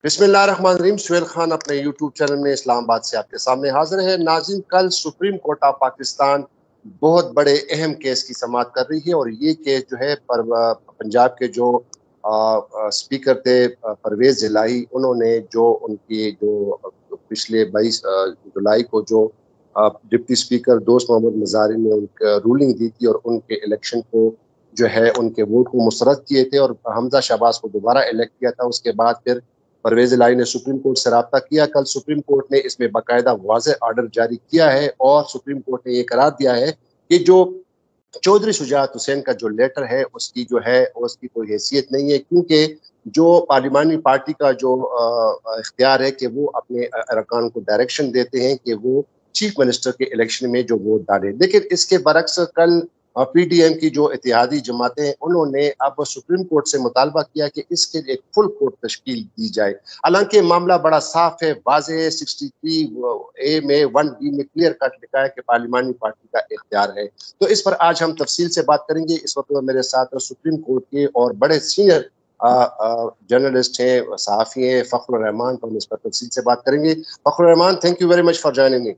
बिस्मिल्लाहिर्रहमानिर्रहीम। सुहेल खान अपने YouTube channel में इस्लामाबाद से आपके सामने हाजिर है। नाज़रीन, कल सुप्रीम कोर्ट ऑफ पाकिस्तान बहुत बड़े अहम केस की समाअत कर रही है और ये केस जो है पंजाब के जो स्पीकर थे परवेज इलाही, उन्होंने जो उनकी जो पिछले 22 जुलाई को जो डिप्टी स्पीकर दोस्त मोहम्मद मजारी ने उनका रूलिंग दी थी और उनके इलेक्शन को जो है उनके वोट को मुस्तरद किए थे और हमजा शहबाज को दोबारा इलेक्ट किया था। उसके बाद फिर परवेज इलाही ने सुप्रीम कोर्ट से रब्ता किया। कल सुप्रीम कोर्ट ने इसमें बाकायदा वाज़ेह ऑर्डर जारी किया है और सुप्रीम कोर्ट ने यह करार दिया है कि जो चौधरी शुजात हुसैन का जो लेटर है उसकी जो है उसकी कोई हैसियत नहीं है, क्योंकि जो पार्लिमानी पार्टी का जो इख्तियार है कि वो अपने अरकान को डायरेक्शन देते हैं कि वो चीफ मिनिस्टर के इलेक्शन में जो वोट डालें। लेकिन इसके बरक्स कल पीडीएम की जो इत्तेहादी जमातें हैं उन्होंने अब सुप्रीम कोर्ट से मुतालबा किया कि इसके लिए एक फुल कोर्ट तश्कील दी जाए। हालांकि मामला बड़ा साफ है, वाज़ेह है। 63A में 1B में क्लियर कट लिखा है कि पार्लिमानी पार्टी का इख्तियार है। तो इस पर आज हम तफसील से बात करेंगे। इस वक्त मेरे साथ सुप्रीम कोर्ट के और बड़े सीनियर जर्नलिस्ट हैं, सहाफ़ी हैं, फ़खरुर रहमान। तो हम इस पर तफसील से बात करेंगे। Fakhrur Rahman, thank you very much for joining me.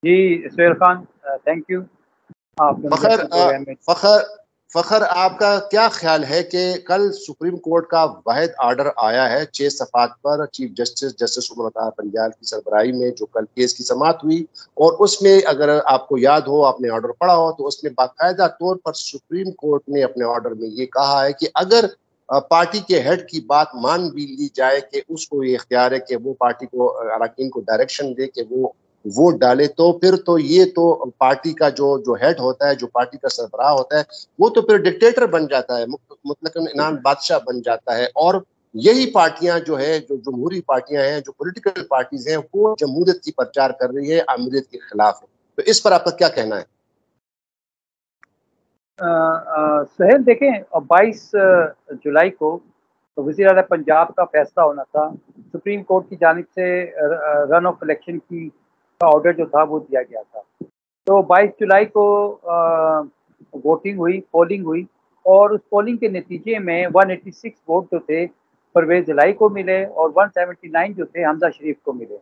जी सुहेल खान, थैंक यू। आपने मुझे अपने प्रोग्राम में फ़खर, आपका क्या ख्याल है कि कल सुप्रीम कोर्ट का वाहिद ऑर्डर आया है 6 सफ़ात पर चीफ जस्टिस उमर अता पंजाल की सरबराही में जो कल केस की समाअत हुई, और उसमें अगर आपको याद हो, आपने ऑर्डर पढ़ा हो, तो उसमें बाकायदा तौर पर सुप्रीम कोर्ट ने अपने ऑर्डर में ये कहा है कि अगर पार्टी के हेड की बात मान भी ली जाए कि उसको ये इख्तियार है कि वो पार्टी को अरकान को डायरेक्शन दे कि वो वोट डाले, तो फिर तो ये तो पार्टी का जो जो हेड होता है, जो पार्टी का सरबराह होता है, वो तो फिर डिक्टेटर बन जाता है, मुतलकन इनाम बादशाह बन जाता है। और यही पार्टियां जो है, जो जमहूरी पार्टियां हैं, जो पॉलिटिकल पार्टीज हैं, वो जमहूरियत की प्रचार कर रही है, आमिरियत के खिलाफ है। तो इस पर आपका क्या कहना है? सुहेल, देखें, 22 जुलाई को तो वज़ीर आला पंजाब का फैसला होना था। सुप्रीम कोर्ट की जानिब से रन ऑफ इलेक्शन की का ऑर्डर जो था वो दिया गया था। तो 22 जुलाई को वोटिंग हुई, पोलिंग हुई, और उस पोलिंग के नतीजे में 186 वोट जो थे परवेज इलाही को मिले और 179 जो थे हमजा शरीफ को मिले।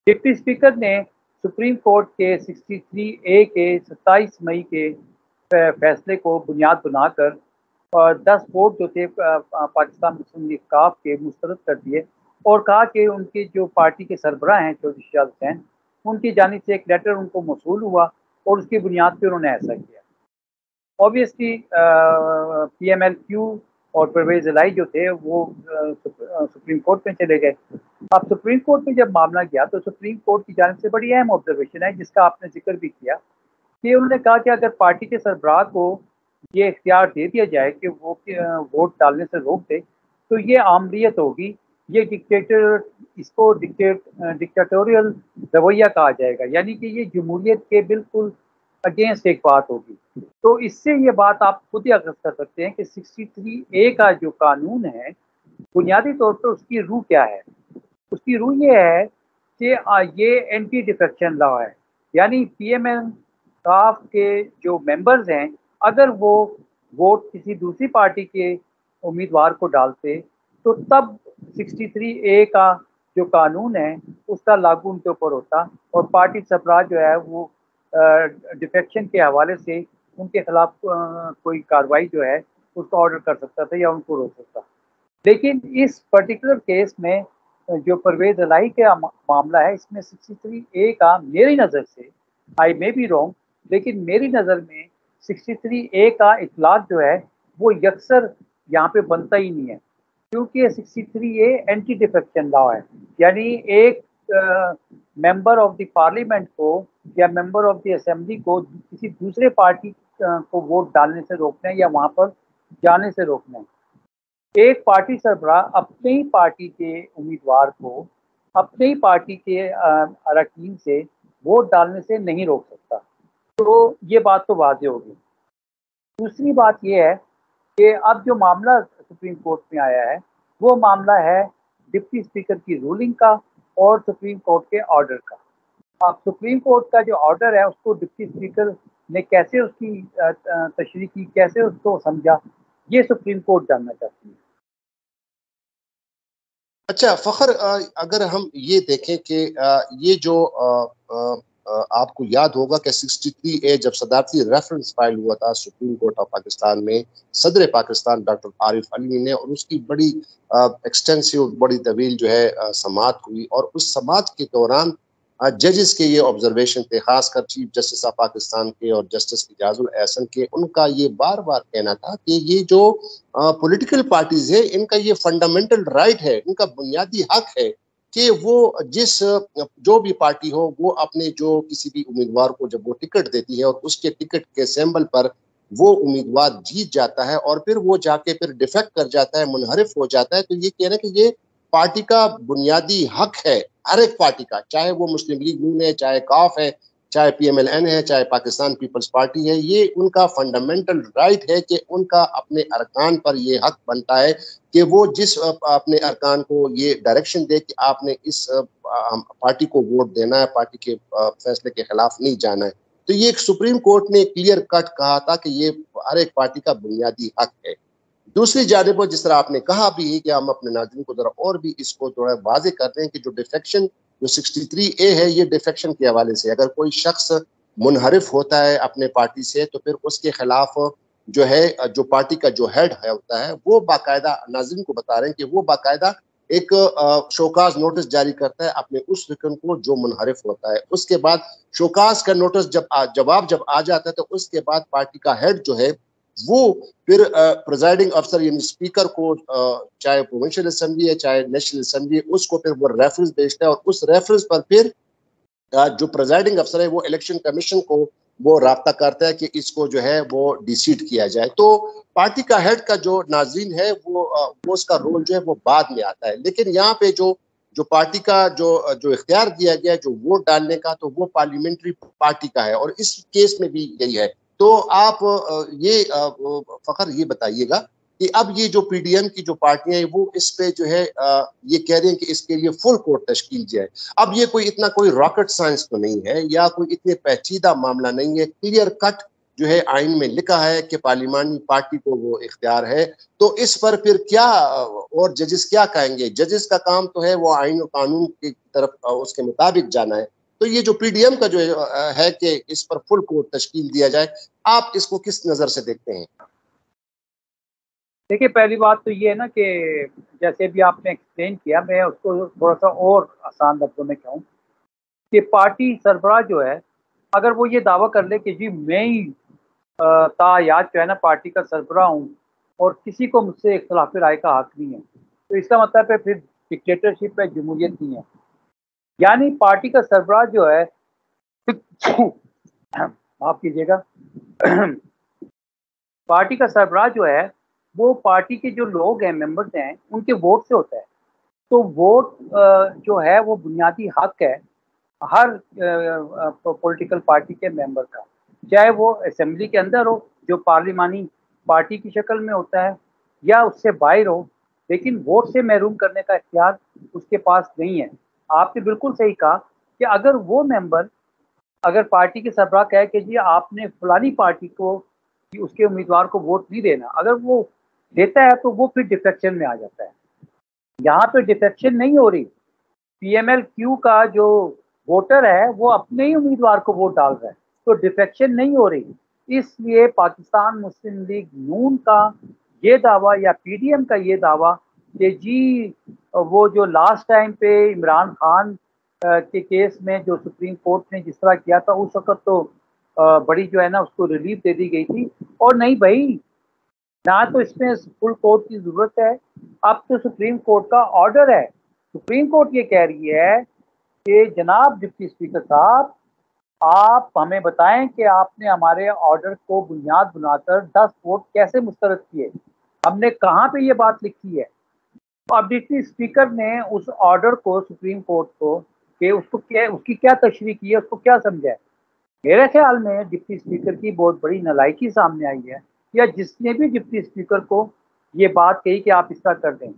डिप्टी स्पीकर ने सुप्रीम कोर्ट के 63A के 27 मई के फैसले को बुनियाद बनाकर और 10 वोट जो थे पाकिस्तान मुस्लिम लीग काफ के मुस्तरद कर दिए और कहा कि उनके जो पार्टी के सरबराह हैं चौधरी शुजात हुसैन, उनकी जानिब से एक लेटर उनको मौसूल हुआ और उसकी बुनियाद पर उन्होंने ऐसा किया। ऑब्वियसली PMLQ और परवेज इलाही जो थे वो सुप्रीम कोर्ट में चले गए। अब सुप्रीम कोर्ट में जब मामला गया तो सुप्रीम कोर्ट की जानिब से बड़ी अहम ऑब्जर्वेशन है, जिसका आपने जिक्र भी किया, कि उन्होंने कहा कि अगर पार्टी के सरबराह को ये इख्तियार दे दिया जाए कि वो वोट डालने से रोक दे, तो ये आमरीत होगी, ये इसको डिक्टेटोरियल रवैया कहा जाएगा, यानी कि ये जमहूरियत के बिल्कुल अगेंस्ट एक बात होगी। तो इससे ये बात आप खुद ही अगस्त कर सकते हैं कि 63A का जो कानून है, बुनियादी तौर पर उसकी रूह क्या है। उसकी रूह ये है कि ये एंटी डिफेक्शन लॉ है, यानी PML काफ के जो मेंबर्स हैं, अगर वो वोट किसी दूसरी पार्टी के उम्मीदवार को डालते, तो तब 63A का जो कानून है उसका लागू उनके ऊपर होता और पार्टी सरबराह जो है वो डिफेक्शन के हवाले से उनके खिलाफ कोई कार्रवाई जो है उसका ऑर्डर कर सकता था या उनको रोक सकता। लेकिन इस पर्टिकुलर केस में जो परवेज इलाही का मामला है, इसमें 63A का मेरी नज़र से, आई मे बी रॉन्ग, लेकिन मेरी नज़र में 63A का इतलाक जो है वो यकसर यहाँ पे बनता ही नहीं है, क्योंकि 63A एंटी डिफेक्शन लॉ है, यानी एक मेंबर ऑफ द पार्लियामेंट को या मेंबर ऑफ द असेंबली को किसी दूसरे पार्टी को वोट डालने से रोकना है या वहाँ पर जाने से रोकना है। एक पार्टी सरबराह अपने ही पार्टी के उम्मीदवार को अपने ही पार्टी के अरकान से वोट डालने से नहीं रोक सकता। तो ये बात तो वाज़ेह होगी। दूसरी बात ये है कि अब जो मामला सुप्रीम कोर्ट में आया है, वो मामला है डिप्टी स्पीकर की रूलिंग का और सुप्रीम कोर्ट के ऑर्डर का। अब सुप्रीम कोर्ट का जो ऑर्डर है उसको डिप्टी स्पीकर ने कैसे उसकी तशरीह की, कैसे उसको समझा, ये सुप्रीम कोर्ट जानना चाहती है। अच्छा फ़खर, अगर हम ये देखें कि ये जो आपको याद होगा कि 63 ए जब सदारती रेफरेंस फाइल हुआ था सुप्रीम कोर्ट ऑफ पाकिस्तान में, सदर पाकिस्तान डॉक्टर आरिफ अलवी ने, और उसकी बड़ी एक्सटेंसिव, बड़ी तवील जो है समाअत हुई, और उस समाअत के दौरान जजेस के ये ऑब्जर्वेशन थे, खासकर चीफ जस्टिस ऑफ पाकिस्तान के और जस्टिस इजाजुल एहसन के। उनका ये बार बार कहना था कि ये जो पॉलिटिकल पार्टीज है, इनका ये फंडामेंटल राइट है, इनका बुनियादी हक है कि वो जो भी पार्टी हो, वो अपने जो किसी भी उम्मीदवार को जब वो टिकट देती है और उसके टिकट के सैंबल पर वो उम्मीदवार जीत जाता है और फिर वो जाके फिर डिफेक्ट कर जाता है, मुनहरिफ हो जाता है, तो ये कह रहे हैं कि ये पार्टी का बुनियादी हक है, हर एक पार्टी का, चाहे वो मुस्लिम लीग नून है, चाहे काफ है, चाहे पीएमएलएन है, चाहे पाकिस्तान पीपल्स पार्टी है, ये उनका फंडामेंटल राइट है कि उनका अपने अरकान पर ये हक बनता है कि वो जिस अपने अरकान को ये डायरेक्शन दे कि आपने इस पार्टी को वोट देना है, पार्टी के फैसले के खिलाफ नहीं जाना है। तो ये एक सुप्रीम कोर्ट ने क्लियर कट कहा था कि ये हर एक पार्टी का बुनियादी हक है। दूसरी जानिब पर जिस तरह आपने कहा भी है कि हम अपने नाज़रीन को जरा और भी इसको थोड़ा वाज़ेह कर रहे हैं कि जो डिफेक्शन जो 63 ए है, ये डिफेक्शन के हवाले से अगर कोई शख्स मुनहरिफ होता है अपने पार्टी से, तो फिर उसके खिलाफ जो है, जो पार्टी का जो हेड है होता है, वो बाकायदा नाज़रीन को बता रहे हैं कि वो बाकायदा एक शोकाज नोटिस जारी करता है अपने उस रुकन को जो मुनहरिफ होता है। उसके बाद शोकाज का नोटिस जवाब जब आ जाता है, तो उसके बाद पार्टी का हेड जो है वो फिर प्रिजाइडिंग अफसर यानी स्पीकर को, चाहे प्रोविंशियल असेंबली है चाहे नेशनल असेंबली है, उसको फिर वो रेफरेंस भेजता है, और उस रेफरेंस पर फिर जो प्रिजाइडिंग अफसर है वो इलेक्शन कमीशन को वो राब्ता करता है कि इसको जो है वो डिसीड किया जाए। तो पार्टी का हेड का जो नाज़रीन है वो उसका रोल जो है वो बाद में आता है, लेकिन यहाँ पे जो जो पार्टी का जो इख्तियार दिया गया है जो वोट डालने का, तो वो पार्लियामेंट्री पार्टी का है, और इस केस में भी यही है। तो आप फ़खर ये बताइएगा कि अब ये जो पीडीएम की जो पार्टियां हैं वो इस पे जो है ये कह रही हैं कि इसके लिए फुल कोर्ट तश्कील जाए। अब ये कोई रॉकेट साइंस तो नहीं है, या कोई इतने पेचीदा मामला नहीं है, क्लियर कट जो है आइन में लिखा है कि पार्लिमानी पार्टी को वो इख्तियार है। तो इस पर फिर क्या और जजेस क्या कहेंगे? जजेस का काम तो है वो आइन और कानून की तरफ उसके मुताबिक जाना है। तो ये जो पीडीएम का जो है कि इस पर फुल कोर्ट तश्कील दिया जाए, आप इसको किस नजर से देखते हैं? देखिए, पहली बात तो ये है ना कि जैसे भी आपने एक्सप्लेन किया, मैं उसको थोड़ा-सा और आसान लफ्ज़ों में कहूँ कि पार्टी सरबराह जो है, अगर वो ये दावा कर ले कि जी मैं ही तायात जो है ना पार्टी का सरबराह हूँ और किसी को मुझसे इख्तिलाफ़ राय का हक़ नहीं है, तो इसका मतलब है फिर डिक्टेटरशिप है, जमहूरियत नहीं है। यानी पार्टी का सरबराह जो है माफ़ कीजिएगा पार्टी का सरबराह जो है, वो पार्टी के जो लोग हैं, मेंबर्स हैं, उनके वोट से होता है। तो वोट जो है वो बुनियादी हक है हर पॉलिटिकल पार्टी के मेंबर का, चाहे वो असेंबली के अंदर हो जो पार्लिमानी पार्टी की शक्ल में होता है या उससे बाहर हो, लेकिन वोट से महरूम करने का इख्तियार उसके पास नहीं है। आपने बिल्कुल सही कहा कि अगर वो मेंबर अगर पार्टी के सरबराह कहे कि जी आपने फलानी पार्टी को कि उसके उम्मीदवार को वोट नहीं देना, अगर वो देता है तो वो फिर डिफेक्शन में आ जाता है। यहाँ पे डिफेक्शन नहीं हो रही, पीएमएल-क्यू का जो वोटर है वो अपने ही उम्मीदवार को वोट डाल रहा है, तो डिफेक्शन नहीं हो रही। इसलिए पाकिस्तान मुस्लिम लीग नून का ये दावा या पीडीएम का ये दावा कि जी वो जो लास्ट टाइम पे इमरान खान के केस में जो सुप्रीम कोर्ट ने जिस तरह किया था उस वक़्त तो बड़ी जो है ना उसको रिलीफ दे दी गई थी, और नहीं भई, ना तो इसमें फुल कोर्ट की ज़रूरत है, अब तो सुप्रीम कोर्ट का ऑर्डर है। सुप्रीम कोर्ट ये कह रही है कि जनाब डिप्टी स्पीकर साहब, आप हमें बताएं कि आपने हमारे ऑर्डर को बुनियाद बनाकर 10 वोट कैसे मुस्तरद किए? हमने कहाँ पे ये बात लिखी है? तो अब डिप्टी स्पीकर ने उस ऑर्डर को सुप्रीम कोर्ट को कि उसको क्या उसकी क्या तशरीह की है, उसको क्या समझा है? मेरे ख्याल में डिप्टी स्पीकर की बहुत बड़ी नालायकी सामने आई है, या जिसने भी डिप्टी स्पीकर को ये बात कही कि आप इस तरह कर दें।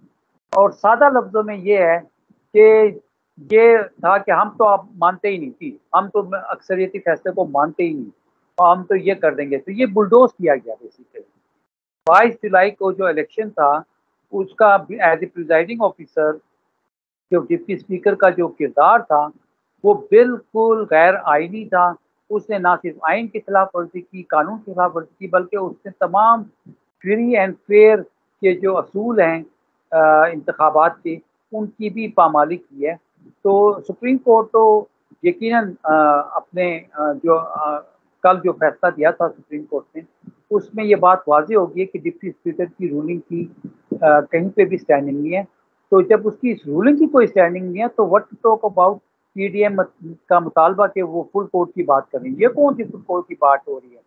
और सादा लफ्ज़ों में ये है कि ये था कि हम तो आप मानते ही नहीं थी, हम तो अक्सरियती फैसले को मानते ही नहीं और हम तो ये कर देंगे, तो ये बुलडोज़ किया गया बेसिकली। 22 जुलाई को जो इलेक्शन था, उसका एज़ ए प्रिजाइडिंग ऑफिसर जो डिप्टी स्पीकर का जो किरदार था वो बिल्कुल गैर आइनी था। उसने ना सिर्फ आइन के खिलाफ वर्जी की, कानून के खिलाफ वर्जी की, बल्कि उसने तमाम फ्री एंड फेयर के जो असूल हैं इंतखाबात के, उनकी भी पामाली की है। तो सुप्रीम कोर्ट तो यकीनन अपने कल जो फैसला दिया था सुप्रीम कोर्ट ने, उसमें ये बात वाज़ेह होगी कि डिप्टी स्पीकर की रूलिंग की कहीं पे भी स्टैंडिंग नहीं है। तो जब उसकी इस रूलिंग की कोई स्टैंडिंग नहीं है तो what to talk about PDM का मुतालबा कि वो फुल कोर्ट की बात करें। ये कौन सी फुल कोर्ट की बात हो रही है?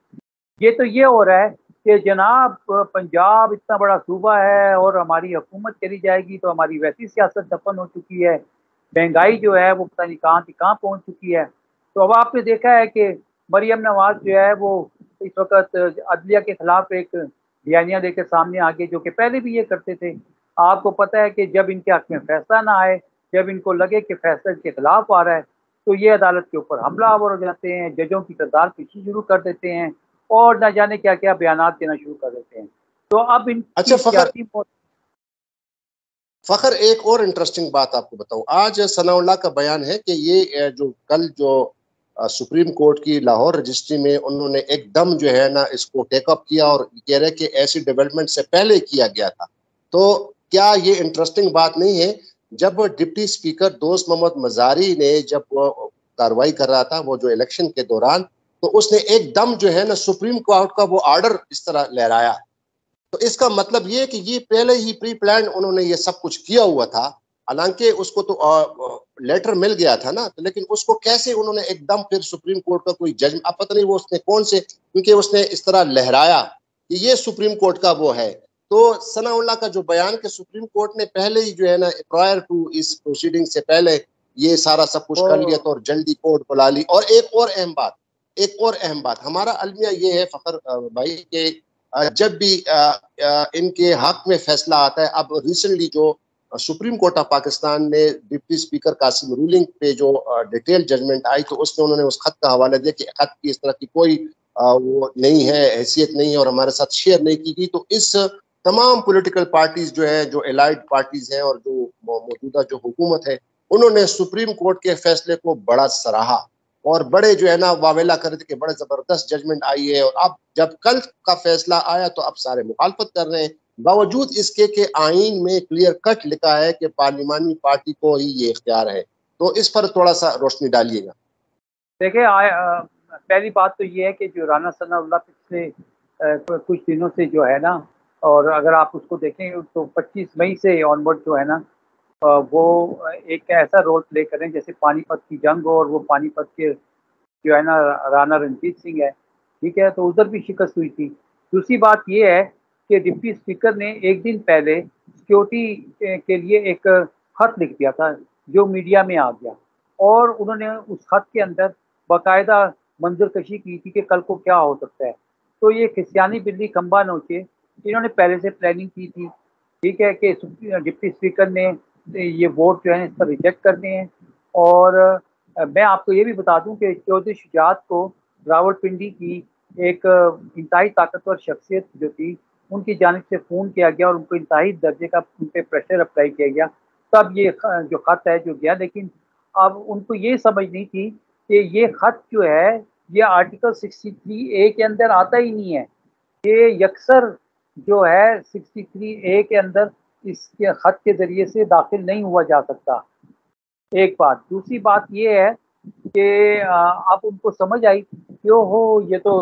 ये तो ये हो रहा है कि जनाब पंजाब इतना बड़ा सूबा है और हमारी हुकूमत चली जाएगी तो हमारी वैसी सियासत दफन हो चुकी है, महंगाई जो है वो पता नहीं कहाँ से कहाँ पहुँच चुकी है। तो अब आपने देखा है कि मरियम नवाज जो है वो इस वक्त अदलिया के खिलाफ एक बयानिया लेकर सामने आ गए, जो कि पहले भी ये करते थे। आपको पता है कि जब इनके हक में फैसला ना आए, जब इनको लगे कि फैसला इनके खिलाफ आ रहा है, तो ये अदालत के ऊपर हमलावर हो जाते हैं, जजों की किरदार पीछी शुरू कर देते हैं और न जाने क्या क्या बयानात देना शुरू कर देते हैं। तो अब अच्छा इनकी फ़खर, सियासी फ़खर एक और इंटरेस्टिंग बात आपको बताऊं। आज सनाउल्लाह का बयान है कि ये जो कल जो सुप्रीम कोर्ट की लाहौर रजिस्ट्री में उन्होंने एकदम जो है ना इसको टेकअप किया और कह रहे कि ऐसी डेवलपमेंट से पहले किया गया था। तो क्या ये इंटरेस्टिंग बात नहीं है? जब डिप्टी स्पीकर दोस्त मोहम्मद मजारी ने जब कार्रवाई कर रहा था वो जो इलेक्शन के दौरान, तो उसने एकदम जो है ना सुप्रीम कोर्ट का वो ऑर्डर इस तरह लहराया। तो इसका मतलब ये है कि ये पहले ही प्री प्लान उन्होंने ये सब कुछ किया हुआ था। हालांकि उसको तो लेटर मिल गया था ना, तो लेकिन उसको कैसे उन्होंने एकदम फिर सुप्रीम कोर्ट का कोई जज, अब पता नहीं वो उसने कौन से, क्योंकि उसने इस तरह लहराया कि ये सुप्रीम कोर्ट का वो है। तो सनाउल्लाह का जो बयान कि सुप्रीम कोर्ट ने पहले ही जो है ना प्रायर टू इस प्रोसीडिंग से पहले ये सारा सब कुछ कर लिया तो और जल्दी कोर्ट बुला ली। और एक और अहम बात हमारा अलमिया ये है फखर भाई के जब भी इनके हक में फैसला आता है, अब रिसेंटली जो सुप्रीम कोर्ट ऑफ पाकिस्तान ने डिप्टी स्पीकर कासिम रूलिंग पे जो डिटेल जजमेंट आई, तो उसमें उन्होंने उस खत का हवाला दिया कि खत की इस तरह की कोई वो नहीं है, हैसियत नहीं है और हमारे साथ शेयर नहीं की गई। तो इस तमाम पॉलिटिकल पार्टीज जो है, जो एलाइड पार्टीज हैं और जो मौजूदा जो हुकूमत है, उन्होंने सुप्रीम कोर्ट के फैसले को बड़ा सराहा और बड़े जो है ना वावेला कर थे कि बड़े जबरदस्त जजमेंट आई है। और अब जब कल का फैसला आया तो अब सारे मुखालफत कर रहे हैं, बावजूद इसके कि आइन में क्लियर कट लिखा है कि पार्लिमानी पार्टी को ही ये इख्तियार है। तो इस पर थोड़ा सा रोशनी डालिएगा। देखिए पहली बात तो ये है कि जो राना सनाउल्लाह पिछले कुछ दिनों से जो है ना, और अगर आप उसको देखें तो 25 मई से ऑनवर्ड जो है ना, वो एक ऐसा रोल प्ले कर रहे हैं जैसे पानीपत की जंग हो और वो पानीपत के जो है ना राणा रणजीत सिंह है, ठीक है, तो उधर भी शिकस्त हुई थी। दूसरी बात ये है कि डिप्टी स्पीकर ने एक दिन पहले सिक्योरिटी के लिए एक खत लिख दिया था जो मीडिया में आ गया, और उन्होंने उस खत के अंदर बाकायदा मंजरकशी की थी कि कल को क्या हो सकता है। तो ये खिसियानी बिल्ली खंबा नोचे, इन्होंने पहले से प्लानिंग की थी, ठीक है, कि डिप्टी स्पीकर ने ये वोट जो है इस पर रिजेक्ट करने हैं। और मैं आपको ये भी बता दूं कि चौधरी शुजात को रावलपिंडी की एक इंतहाई ताकतवर शख्सियत जो थी, उनकी जानिब से फ़ोन किया गया और उनको इंतहाई दर्जे का उन पे प्रेशर अप्लाई किया गया, तब ये जो ख़त है जो गया। लेकिन अब उनको ये समझ नहीं थी कि ये ख़त जो है ये आर्टिकल 63A के अंदर आता ही नहीं है। ये यकसर जो है 63A के अंदर इसके ख़त के ज़रिए से दाखिल नहीं हुआ जा सकता, एक बात। दूसरी बात ये है कि अब उनको समझ आई कि ओहो ये तो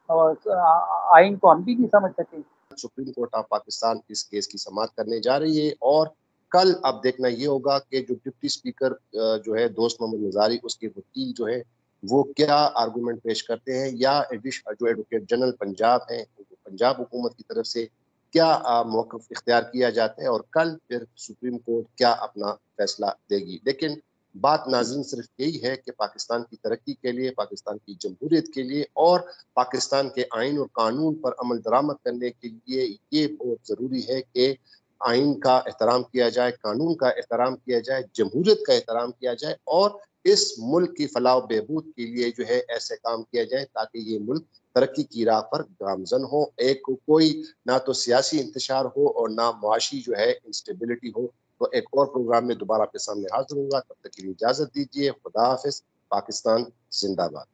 आइन को हम भी नहीं समझ सके। सुप्रीम कोर्ट ऑफ पाकिस्तान इस केस की समाअत करने जा रही है और कल अब देखना ये होगा कि जो डिप्टी स्पीकर जो है दोस्त मोहम्मद निजारी, उसके वकील जो है वो क्या आर्गूमेंट पेश करते हैं, या जो एडवोकेट जनरल पंजाब है, पंजाब हुकूमत की तरफ से क्या मौक़िफ़ इख्तियार किया जाता है और कल फिर सुप्रीम कोर्ट क्या अपना फैसला देगी। लेकिन बात नाज़रीन सिर्फ यही है कि पाकिस्तान की तरक्की के लिए, पाकिस्तान की जमहूरियत के लिए और पाकिस्तान के आइन और कानून पर अमल दरामद करने के लिए ये बहुत ज़रूरी है कि आइन का एहतराम किया जाए, कानून का एहतराम किया जाए, जमहूरियत का एहतराम किया जाए और इस मुल्क की फलाह बहबूद के लिए जो है ऐसे काम किया जाए ताकि ये मुल्क तरक्की की राह पर गामजन हो। एक कोई ना तो सियासी इंतशार हो और ना मुआशी जो है इंस्टेबिलिटी हो। तो एक और प्रोग्राम में दोबारा आपके सामने हाजिर होगा। तब तक के लिए इजाजत दीजिए। खुदा हाफिज। पाकिस्तान जिंदाबाद।